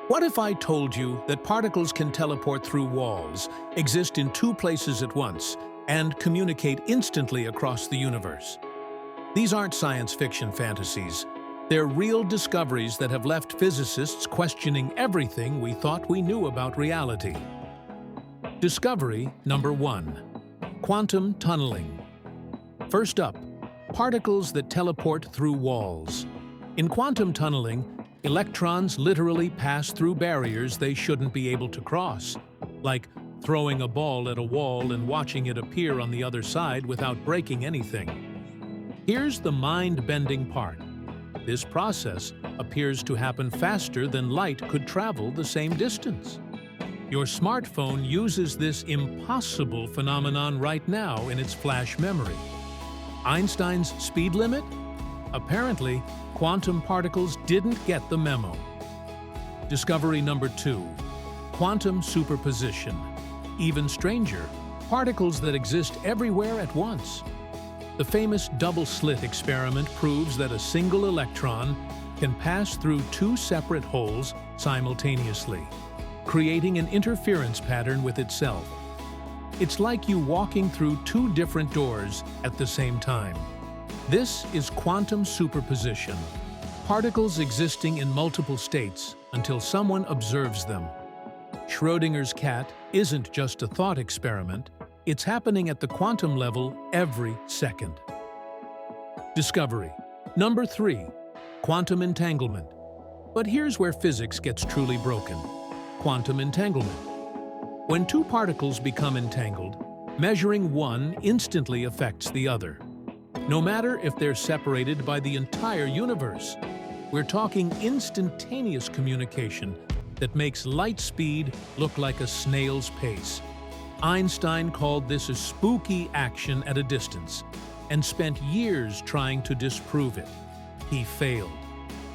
What if I told you that particles can teleport through walls, exist in two places at once, and communicate instantly across the universe? These aren't science fiction fantasies. They're real discoveries that have left physicists questioning everything we thought we knew about reality. Discovery number 1. Quantum tunneling. First up, particles that teleport through walls. In quantum tunneling, electrons literally pass through barriers they shouldn't be able to cross, like throwing a ball at a wall and watching it appear on the other side without breaking anything. Here's the mind-bending part. This process appears to happen faster than light could travel the same distance. Your smartphone uses this impossible phenomenon right now in its flash memory. Einstein's speed limit? Apparently, quantum particles didn't get the memo. Discovery number 2. Quantum superposition. Even stranger, particles that exist everywhere at once. The famous double-slit experiment proves that a single electron can pass through two separate holes simultaneously, creating an interference pattern with itself. It's like you walking through two different doors at the same time. This is quantum superposition, particles existing in multiple states until someone observes them. Schrödinger's cat isn't just a thought experiment, it's happening at the quantum level every second. Discovery number 3. Quantum entanglement. But here's where physics gets truly broken. Quantum entanglement. When two particles become entangled, measuring one instantly affects the other. No matter if they're separated by the entire universe, we're talking instantaneous communication that makes light speed look like a snail's pace. Einstein called this a spooky action at a distance and spent years trying to disprove it. He failed.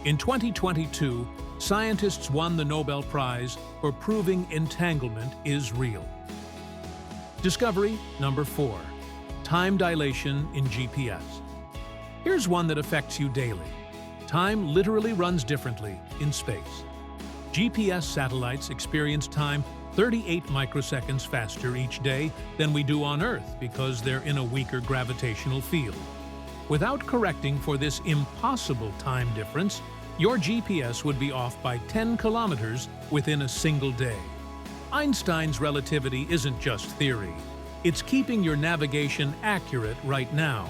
In 2022, scientists won the Nobel Prize for proving entanglement is real. Discovery number 4. Time dilation in GPS. Here's one that affects you daily. Time literally runs differently in space. GPS satellites experience time 38 microseconds faster each day than we do on Earth because they're in a weaker gravitational field. Without correcting for this impossible time difference, your GPS would be off by 10 kilometers within a single day. Einstein's relativity isn't just theory. It's keeping your navigation accurate right now.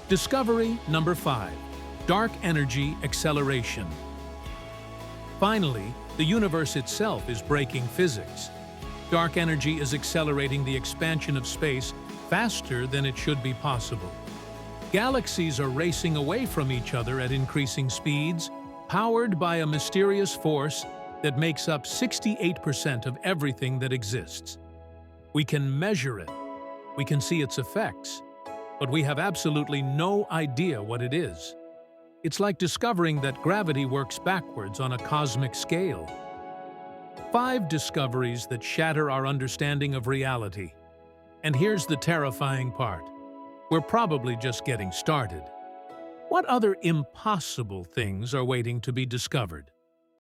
Discovery number 5. Dark energy acceleration. Finally, the universe itself is breaking physics. Dark energy is accelerating the expansion of space faster than it should be possible. Galaxies are racing away from each other at increasing speeds, powered by a mysterious force that makes up 68% of everything that exists. We can measure it, we can see its effects, but we have absolutely no idea what it is. It's like discovering that gravity works backwards on a cosmic scale. 5 discoveries that shatter our understanding of reality. And here's the terrifying part. We're probably just getting started. What other impossible things are waiting to be discovered?